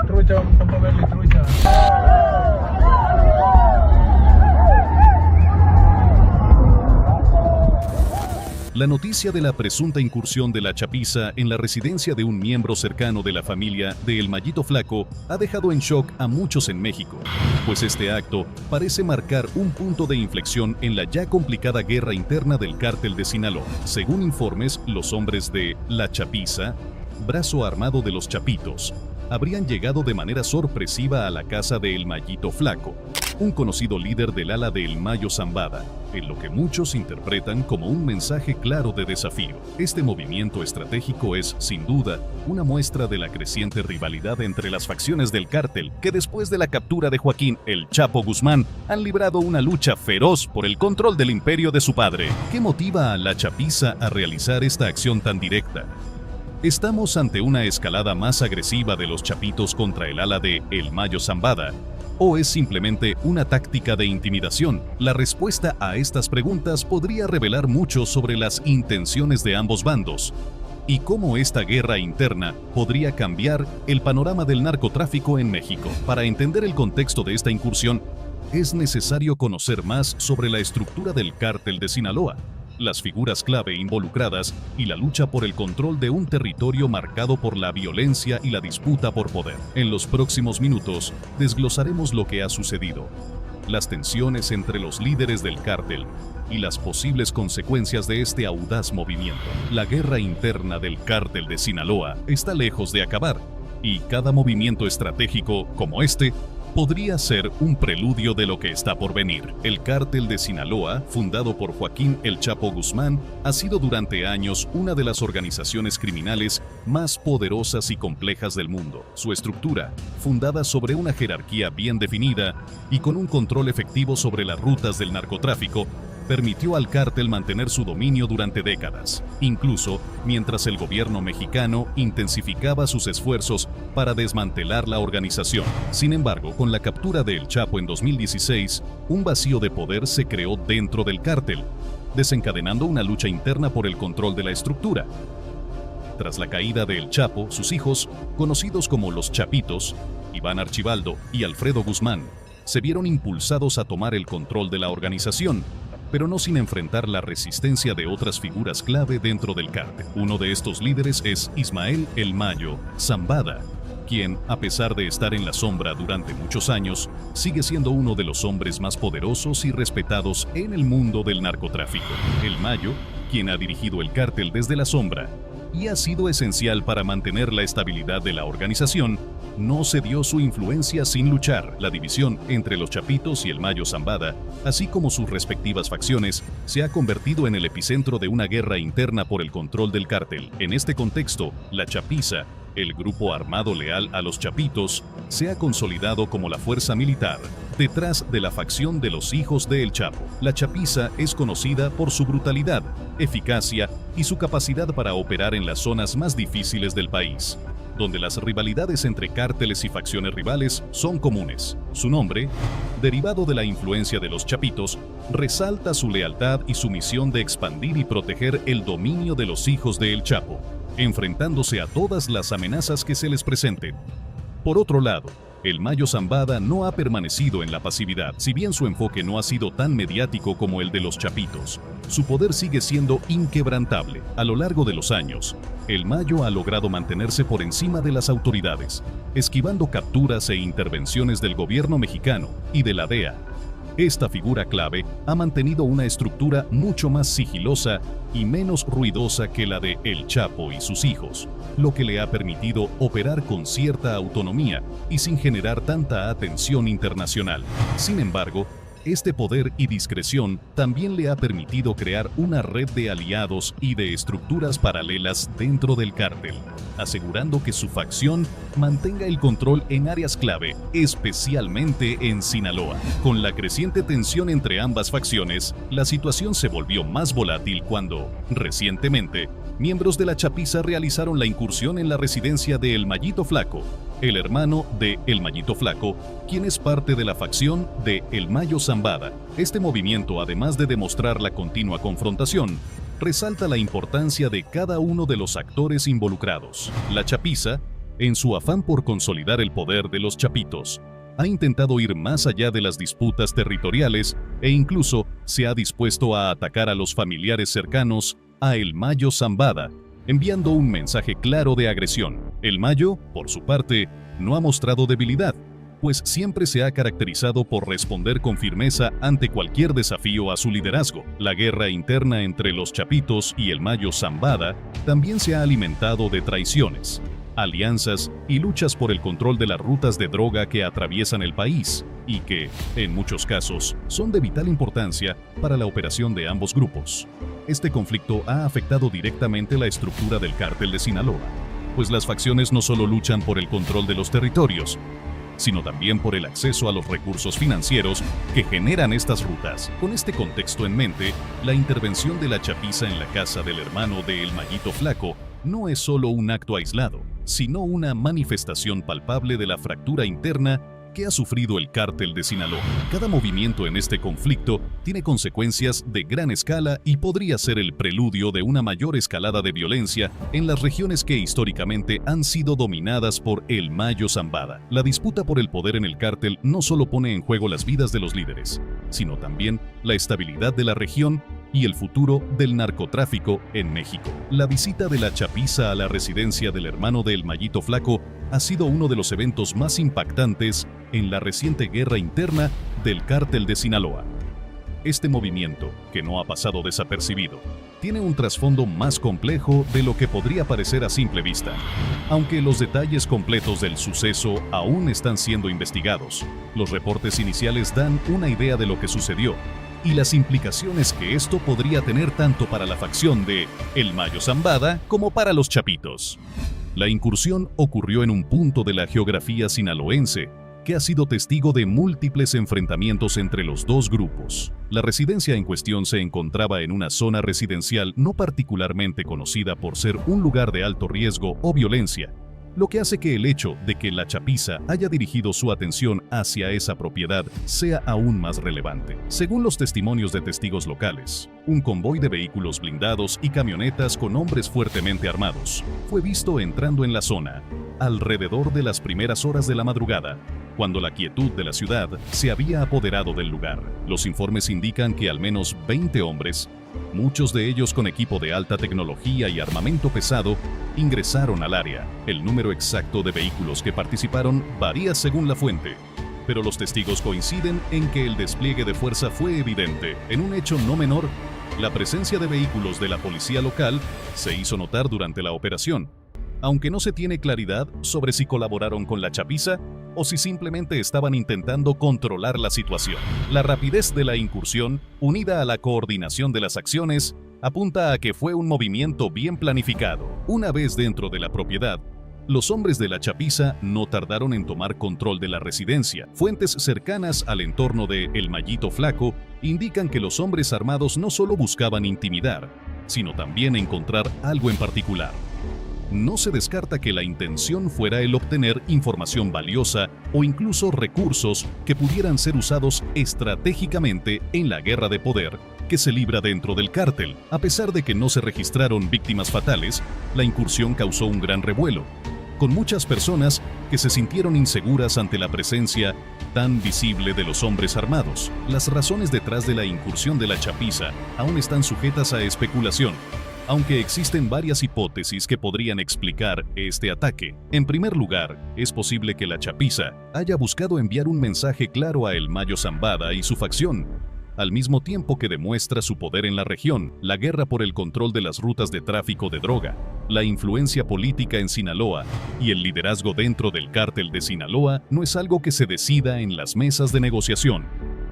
Trucha, vamos a verle trucha. La noticia de la presunta incursión de la chapiza en la residencia de un miembro cercano de la familia de El Mayito Flaco ha dejado en shock a muchos en México, pues este acto parece marcar un punto de inflexión en la ya complicada guerra interna del cártel de Sinaloa. Según informes, los hombres de La Chapiza, brazo armado de los Chapitos, habrían llegado de manera sorpresiva a la casa de El Mayito Flaco, un conocido líder del ala de El Mayo Zambada, en lo que muchos interpretan como un mensaje claro de desafío. Este movimiento estratégico es, sin duda, una muestra de la creciente rivalidad entre las facciones del cártel, que después de la captura de Joaquín El Chapo Guzmán, han librado una lucha feroz por el control del imperio de su padre. ¿Qué motiva a La Chapiza a realizar esta acción tan directa? ¿Estamos ante una escalada más agresiva de los Chapitos contra el ala de El Mayo Zambada? ¿O es simplemente una táctica de intimidación? La respuesta a estas preguntas podría revelar mucho sobre las intenciones de ambos bandos y cómo esta guerra interna podría cambiar el panorama del narcotráfico en México. Para entender el contexto de esta incursión, es necesario conocer más sobre la estructura del cártel de Sinaloa, las figuras clave involucradas y la lucha por el control de un territorio marcado por la violencia y la disputa por poder. En los próximos minutos, desglosaremos lo que ha sucedido, las tensiones entre los líderes del cártel y las posibles consecuencias de este audaz movimiento. La guerra interna del cártel de Sinaloa está lejos de acabar, y cada movimiento estratégico como este podría ser un preludio de lo que está por venir. El cártel de Sinaloa, fundado por Joaquín El Chapo Guzmán, ha sido durante años una de las organizaciones criminales más poderosas y complejas del mundo. Su estructura, fundada sobre una jerarquía bien definida y con un control efectivo sobre las rutas del narcotráfico, permitió al cártel mantener su dominio durante décadas, incluso mientras el gobierno mexicano intensificaba sus esfuerzos para desmantelar la organización. Sin embargo, con la captura de El Chapo en 2016, un vacío de poder se creó dentro del cártel, desencadenando una lucha interna por el control de la estructura. Tras la caída de El Chapo, sus hijos, conocidos como los Chapitos, Iván Archibaldo y Alfredo Guzmán, se vieron impulsados a tomar el control de la organización, pero no sin enfrentar la resistencia de otras figuras clave dentro del cártel. Uno de estos líderes es Ismael El Mayo Zambada, quien, a pesar de estar en la sombra durante muchos años, sigue siendo uno de los hombres más poderosos y respetados en el mundo del narcotráfico. El Mayo, quien ha dirigido el cártel desde la sombra y ha sido esencial para mantener la estabilidad de la organización, no cedió su influencia sin luchar. La división entre los Chapitos y El Mayo Zambada, así como sus respectivas facciones, se ha convertido en el epicentro de una guerra interna por el control del cártel. En este contexto, la Chapiza, el grupo armado leal a los Chapitos, se ha consolidado como la fuerza militar detrás de la facción de los hijos de El Chapo. La Chapiza es conocida por su brutalidad, eficacia y su capacidad para operar en las zonas más difíciles del país, donde las rivalidades entre cárteles y facciones rivales son comunes. Su nombre, derivado de la influencia de los Chapitos, resalta su lealtad y su misión de expandir y proteger el dominio de los hijos de El Chapo, enfrentándose a todas las amenazas que se les presenten. Por otro lado, El Mayo Zambada no ha permanecido en la pasividad. Si bien su enfoque no ha sido tan mediático como el de los Chapitos, su poder sigue siendo inquebrantable. A lo largo de los años, El Mayo ha logrado mantenerse por encima de las autoridades, esquivando capturas e intervenciones del gobierno mexicano y de la DEA. Esta figura clave ha mantenido una estructura mucho más sigilosa y menos ruidosa que la de El Chapo y sus hijos, lo que le ha permitido operar con cierta autonomía y sin generar tanta atención internacional. Sin embargo, este poder y discreción también le ha permitido crear una red de aliados y de estructuras paralelas dentro del cártel, asegurando que su facción mantenga el control en áreas clave, especialmente en Sinaloa. Con la creciente tensión entre ambas facciones, la situación se volvió más volátil cuando, recientemente, miembros de la Chapiza realizaron la incursión en la residencia de El Mallito Flaco, el hermano de El Mallito Flaco, quien es parte de la facción de El Mayo Zambada. Este movimiento, además de demostrar la continua confrontación, resalta la importancia de cada uno de los actores involucrados. La Chapiza, en su afán por consolidar el poder de los chapitos, ha intentado ir más allá de las disputas territoriales e incluso se ha dispuesto a atacar a los familiares cercanos a El Mayo Zambada, enviando un mensaje claro de agresión. El Mayo, por su parte, no ha mostrado debilidad, pues siempre se ha caracterizado por responder con firmeza ante cualquier desafío a su liderazgo. La guerra interna entre los chapitos y El Mayo Zambada también se ha alimentado de traiciones, alianzas y luchas por el control de las rutas de droga que atraviesan el país y que, en muchos casos, son de vital importancia para la operación de ambos grupos. Este conflicto ha afectado directamente la estructura del cártel de Sinaloa, pues las facciones no solo luchan por el control de los territorios, sino también por el acceso a los recursos financieros que generan estas rutas. Con este contexto en mente, la intervención de la Chapiza en la casa del hermano de El Mallito Flaco no es solo un acto aislado, sino una manifestación palpable de la fractura interna que ha sufrido el cártel de Sinaloa. Cada movimiento en este conflicto tiene consecuencias de gran escala y podría ser el preludio de una mayor escalada de violencia en las regiones que históricamente han sido dominadas por El Mayo Zambada. La disputa por el poder en el cártel no solo pone en juego las vidas de los líderes, sino también la estabilidad de la región y el futuro del narcotráfico en México. La visita de la Chapiza a la residencia del hermano de El Mallito Flaco ha sido uno de los eventos más impactantes en la reciente guerra interna del cártel de Sinaloa. Este movimiento, que no ha pasado desapercibido, tiene un trasfondo más complejo de lo que podría parecer a simple vista. Aunque los detalles completos del suceso aún están siendo investigados, los reportes iniciales dan una idea de lo que sucedió y las implicaciones que esto podría tener tanto para la facción de El Mayo Zambada como para los chapitos. La incursión ocurrió en un punto de la geografía sinaloense que ha sido testigo de múltiples enfrentamientos entre los dos grupos. La residencia en cuestión se encontraba en una zona residencial no particularmente conocida por ser un lugar de alto riesgo o violencia, lo que hace que el hecho de que la Chapiza haya dirigido su atención hacia esa propiedad sea aún más relevante. Según los testimonios de testigos locales, un convoy de vehículos blindados y camionetas con hombres fuertemente armados fue visto entrando en la zona alrededor de las primeras horas de la madrugada, cuando la quietud de la ciudad se había apoderado del lugar. Los informes indican que al menos 20 hombres, muchos de ellos con equipo de alta tecnología y armamento pesado, ingresaron al área. El número exacto de vehículos que participaron varía según la fuente, pero los testigos coinciden en que el despliegue de fuerza fue evidente. En un hecho no menor, la presencia de vehículos de la policía local se hizo notar durante la operación, aunque no se tiene claridad sobre si colaboraron con la Chapiza o si simplemente estaban intentando controlar la situación. La rapidez de la incursión, unida a la coordinación de las acciones, apunta a que fue un movimiento bien planificado. Una vez dentro de la propiedad, los hombres de la Chapiza no tardaron en tomar control de la residencia. Fuentes cercanas al entorno de El Mallito Flaco indican que los hombres armados no solo buscaban intimidar, sino también encontrar algo en particular. No se descarta que la intención fuera el obtener información valiosa o incluso recursos que pudieran ser usados estratégicamente en la guerra de poder que se libra dentro del cártel. A pesar de que no se registraron víctimas fatales, la incursión causó un gran revuelo, con muchas personas que se sintieron inseguras ante la presencia tan visible de los hombres armados. Las razones detrás de la incursión de la Chapiza aún están sujetas a especulación, aunque existen varias hipótesis que podrían explicar este ataque. En primer lugar, es posible que la Chapiza haya buscado enviar un mensaje claro a El Mayo Zambada y su facción, al mismo tiempo que demuestra su poder en la región. La guerra por el control de las rutas de tráfico de droga, la influencia política en Sinaloa y el liderazgo dentro del cártel de Sinaloa no es algo que se decida en las mesas de negociación.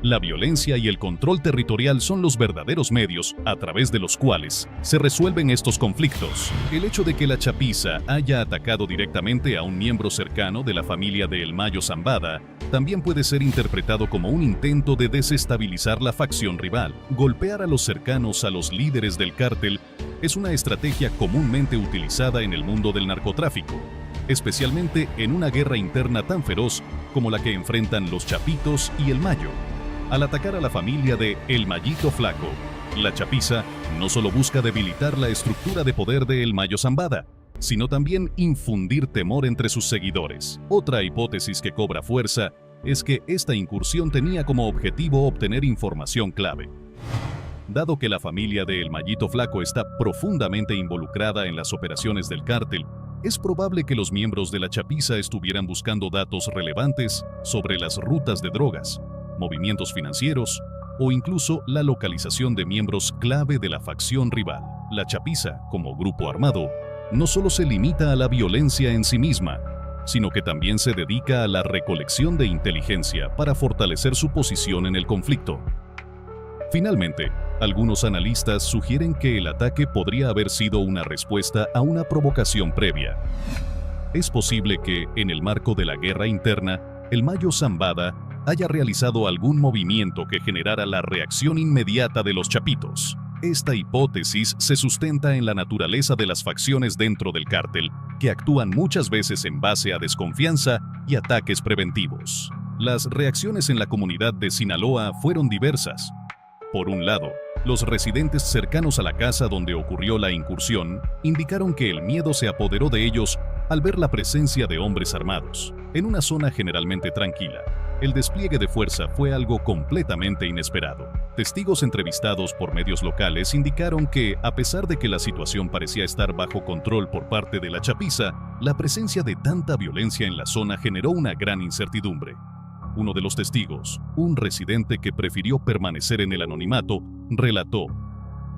La violencia y el control territorial son los verdaderos medios a través de los cuales se resuelven estos conflictos. El hecho de que la chapiza haya atacado directamente a un miembro cercano de la familia de El Mayo Zambada también puede ser interpretado como un intento de desestabilizar la facción rival. Golpear a los cercanos a los líderes del cártel es una estrategia comúnmente utilizada en el mundo del narcotráfico, especialmente en una guerra interna tan feroz como la que enfrentan los Chapitos y El Mayo. Al atacar a la familia de El Mayito Flaco, la chapiza no solo busca debilitar la estructura de poder de El Mayo Zambada, sino también infundir temor entre sus seguidores. Otra hipótesis que cobra fuerza es que esta incursión tenía como objetivo obtener información clave. Dado que la familia de El Mayito Flaco está profundamente involucrada en las operaciones del cártel, es probable que los miembros de la chapiza estuvieran buscando datos relevantes sobre las rutas de drogas, movimientos financieros o incluso la localización de miembros clave de la facción rival. La chapiza, como grupo armado, no solo se limita a la violencia en sí misma, sino que también se dedica a la recolección de inteligencia para fortalecer su posición en el conflicto. Finalmente, algunos analistas sugieren que el ataque podría haber sido una respuesta a una provocación previa. Es posible que, en el marco de la guerra interna, El Mayo Zambada haya realizado algún movimiento que generara la reacción inmediata de los chapitos. Esta hipótesis se sustenta en la naturaleza de las facciones dentro del cártel, que actúan muchas veces en base a desconfianza y ataques preventivos. Las reacciones en la comunidad de Sinaloa fueron diversas. Por un lado, los residentes cercanos a la casa donde ocurrió la incursión indicaron que el miedo se apoderó de ellos al ver la presencia de hombres armados, en una zona generalmente tranquila. El despliegue de fuerza fue algo completamente inesperado. Testigos entrevistados por medios locales indicaron que, a pesar de que la situación parecía estar bajo control por parte de la chapiza, la presencia de tanta violencia en la zona generó una gran incertidumbre. Uno de los testigos, un residente que prefirió permanecer en el anonimato, relató: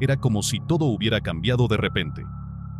"Era como si todo hubiera cambiado de repente.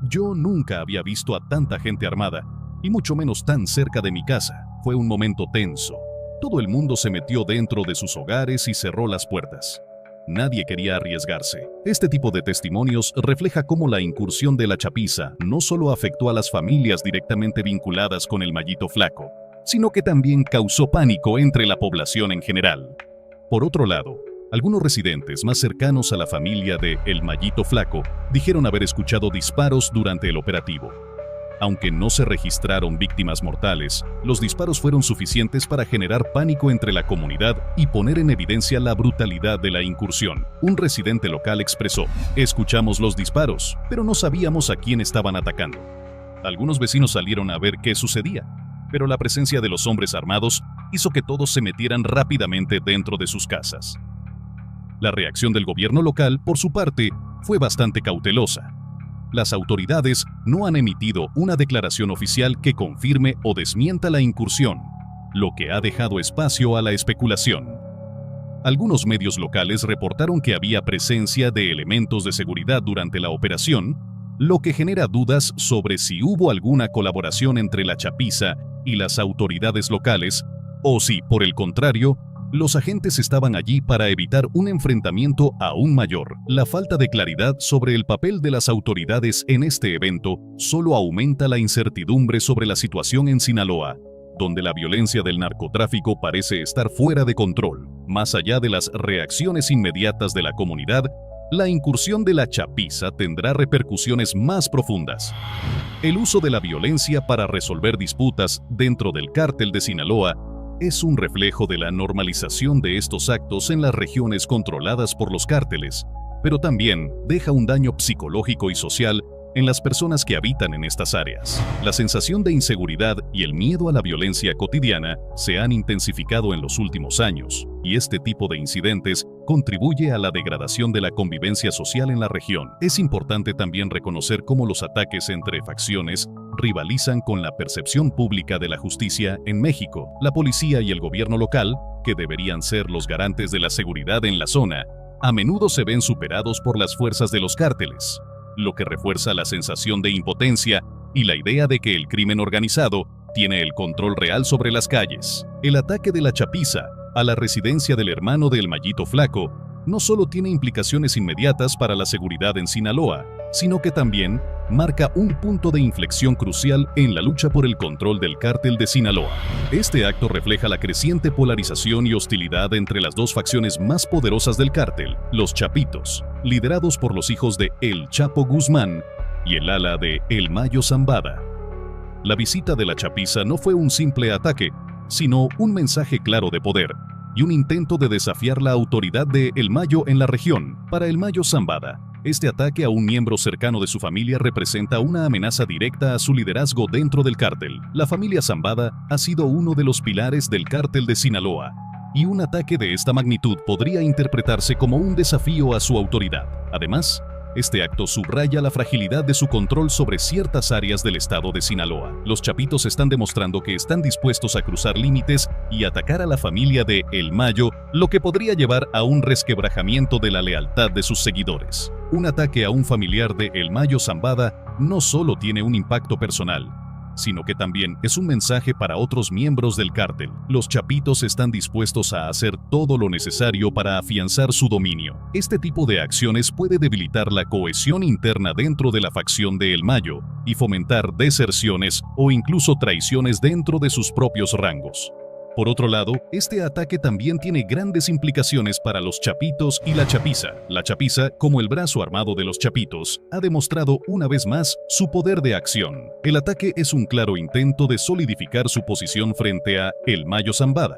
Yo nunca había visto a tanta gente armada, y mucho menos tan cerca de mi casa. Fue un momento tenso. Todo el mundo se metió dentro de sus hogares y cerró las puertas. Nadie quería arriesgarse". Este tipo de testimonios refleja cómo la incursión de la chapiza no solo afectó a las familias directamente vinculadas con El Mayito Flaco, sino que también causó pánico entre la población en general. Por otro lado, algunos residentes más cercanos a la familia de El Mayito Flaco dijeron haber escuchado disparos durante el operativo. Aunque no se registraron víctimas mortales, los disparos fueron suficientes para generar pánico entre la comunidad y poner en evidencia la brutalidad de la incursión. Un residente local expresó: "Escuchamos los disparos, pero no sabíamos a quién estaban atacando. Algunos vecinos salieron a ver qué sucedía, pero la presencia de los hombres armados hizo que todos se metieran rápidamente dentro de sus casas". La reacción del gobierno local, por su parte, fue bastante cautelosa. Las autoridades no han emitido una declaración oficial que confirme o desmienta la incursión, lo que ha dejado espacio a la especulación. Algunos medios locales reportaron que había presencia de elementos de seguridad durante la operación, lo que genera dudas sobre si hubo alguna colaboración entre la chapiza y las autoridades locales, o si, por el contrario, los agentes estaban allí para evitar un enfrentamiento aún mayor. La falta de claridad sobre el papel de las autoridades en este evento solo aumenta la incertidumbre sobre la situación en Sinaloa, donde la violencia del narcotráfico parece estar fuera de control. Más allá de las reacciones inmediatas de la comunidad, la incursión de la chapiza tendrá repercusiones más profundas. El uso de la violencia para resolver disputas dentro del cártel de Sinaloa es un reflejo de la normalización de estos actos en las regiones controladas por los cárteles, pero también deja un daño psicológico y social en las personas que habitan en estas áreas. La sensación de inseguridad y el miedo a la violencia cotidiana se han intensificado en los últimos años, y este tipo de incidentes contribuye a la degradación de la convivencia social en la región. Es importante también reconocer cómo los ataques entre facciones rivalizan con la percepción pública de la justicia en México. La policía y el gobierno local, que deberían ser los garantes de la seguridad en la zona, a menudo se ven superados por las fuerzas de los cárteles, lo que refuerza la sensación de impotencia y la idea de que el crimen organizado tiene el control real sobre las calles. El ataque de la chapiza a la residencia del hermano del Mayito Flaco no solo tiene implicaciones inmediatas para la seguridad en Sinaloa, sino que también marca un punto de inflexión crucial en la lucha por el control del cártel de Sinaloa. Este acto refleja la creciente polarización y hostilidad entre las dos facciones más poderosas del cártel, los Chapitos, liderados por los hijos de El Chapo Guzmán, y el ala de El Mayo Zambada. La visita de la chapiza no fue un simple ataque, sino un mensaje claro de poder y un intento de desafiar la autoridad de El Mayo en la región. Para El Mayo Zambada, este ataque a un miembro cercano de su familia representa una amenaza directa a su liderazgo dentro del cártel. La familia Zambada ha sido uno de los pilares del cártel de Sinaloa, y un ataque de esta magnitud podría interpretarse como un desafío a su autoridad. Además, este acto subraya la fragilidad de su control sobre ciertas áreas del estado de Sinaloa. Los Chapitos están demostrando que están dispuestos a cruzar límites y atacar a la familia de El Mayo, lo que podría llevar a un resquebrajamiento de la lealtad de sus seguidores. Un ataque a un familiar de El Mayo Zambada no solo tiene un impacto personal, sino que también es un mensaje para otros miembros del cártel. Los Chapitos están dispuestos a hacer todo lo necesario para afianzar su dominio. Este tipo de acciones puede debilitar la cohesión interna dentro de la facción de El Mayo y fomentar deserciones o incluso traiciones dentro de sus propios rangos. Por otro lado, este ataque también tiene grandes implicaciones para los Chapitos y la chapiza. La chapiza, como el brazo armado de los Chapitos, ha demostrado una vez más su poder de acción. El ataque es un claro intento de solidificar su posición frente a El Mayo Zambada,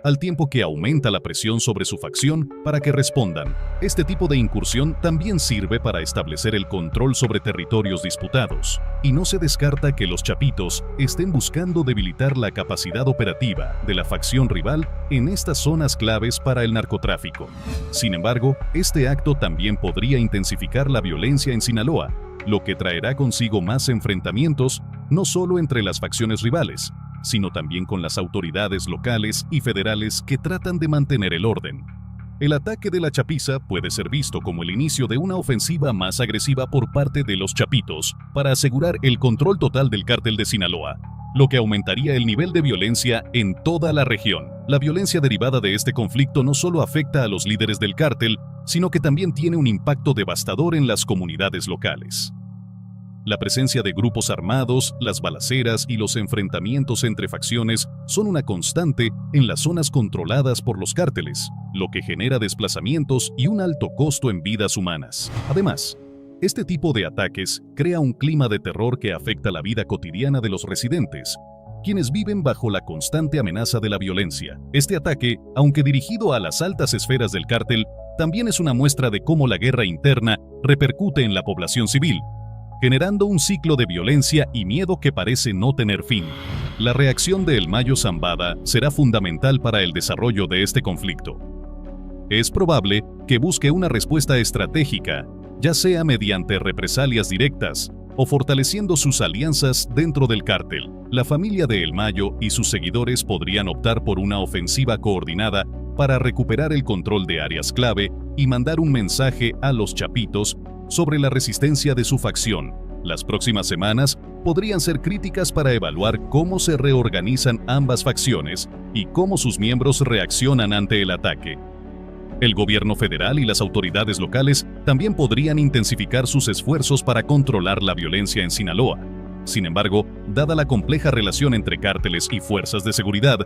al tiempo que aumenta la presión sobre su facción para que respondan. Este tipo de incursión también sirve para establecer el control sobre territorios disputados, y no se descarta que los Chapitos estén buscando debilitar la capacidad operativa de la facción rival en estas zonas claves para el narcotráfico. Sin embargo, este acto también podría intensificar la violencia en Sinaloa, lo que traerá consigo más enfrentamientos, no solo entre las facciones rivales, sino también con las autoridades locales y federales que tratan de mantener el orden. El ataque de la chapiza puede ser visto como el inicio de una ofensiva más agresiva por parte de los Chapitos para asegurar el control total del cártel de Sinaloa, lo que aumentaría el nivel de violencia en toda la región. La violencia derivada de este conflicto no solo afecta a los líderes del cártel, sino que también tiene un impacto devastador en las comunidades locales. La presencia de grupos armados, las balaceras y los enfrentamientos entre facciones son una constante en las zonas controladas por los cárteles, lo que genera desplazamientos y un alto costo en vidas humanas. Además, este tipo de ataques crea un clima de terror que afecta la vida cotidiana de los residentes, quienes viven bajo la constante amenaza de la violencia. Este ataque, aunque dirigido a las altas esferas del cártel, también es una muestra de cómo la guerra interna repercute en la población civil, generando un ciclo de violencia y miedo que parece no tener fin. La reacción de El Mayo Zambada será fundamental para el desarrollo de este conflicto. Es probable que busque una respuesta estratégica, ya sea mediante represalias directas o fortaleciendo sus alianzas dentro del cártel. La familia de El Mayo y sus seguidores podrían optar por una ofensiva coordinada para recuperar el control de áreas clave y mandar un mensaje a los Chapitos sobre la resistencia de su facción. Las próximas semanas podrían ser críticas para evaluar cómo se reorganizan ambas facciones y cómo sus miembros reaccionan ante el ataque. El gobierno federal y las autoridades locales también podrían intensificar sus esfuerzos para controlar la violencia en Sinaloa. Sin embargo, dada la compleja relación entre cárteles y fuerzas de seguridad,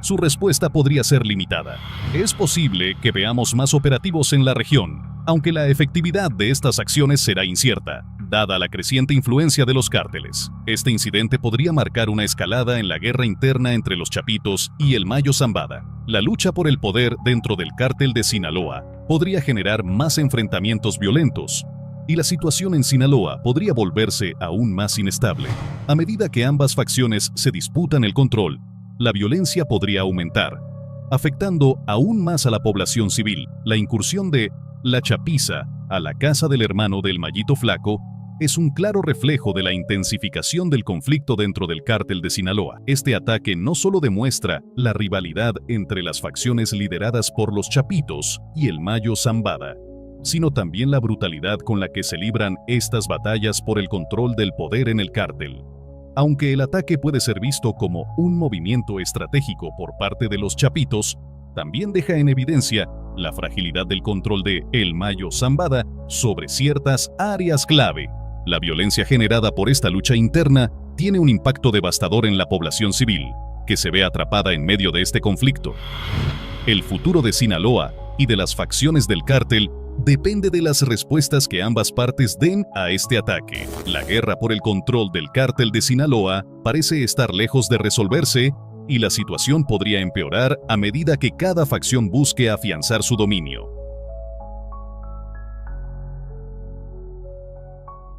su respuesta podría ser limitada. Es posible que veamos más operativos en la región, aunque la efectividad de estas acciones será incierta, dada la creciente influencia de los cárteles. Este incidente podría marcar una escalada en la guerra interna entre los Chapitos y El Mayo Zambada. La lucha por el poder dentro del cártel de Sinaloa podría generar más enfrentamientos violentos, y la situación en Sinaloa podría volverse aún más inestable. A medida que ambas facciones se disputan el control, la violencia podría aumentar, afectando aún más a la población civil. La incursión de la chapiza a la casa del hermano del Mayito Flaco es un claro reflejo de la intensificación del conflicto dentro del cártel de Sinaloa. Este ataque no solo demuestra la rivalidad entre las facciones lideradas por los Chapitos y El Mayo Zambada, sino también la brutalidad con la que se libran estas batallas por el control del poder en el cártel. Aunque el ataque puede ser visto como un movimiento estratégico por parte de los Chapitos, también deja en evidencia la fragilidad del control de El Mayo Zambada sobre ciertas áreas clave. La violencia generada por esta lucha interna tiene un impacto devastador en la población civil, que se ve atrapada en medio de este conflicto. El futuro de Sinaloa y de las facciones del cártel depende de las respuestas que ambas partes den a este ataque. La guerra por el control del cártel de Sinaloa parece estar lejos de resolverse y la situación podría empeorar a medida que cada facción busque afianzar su dominio.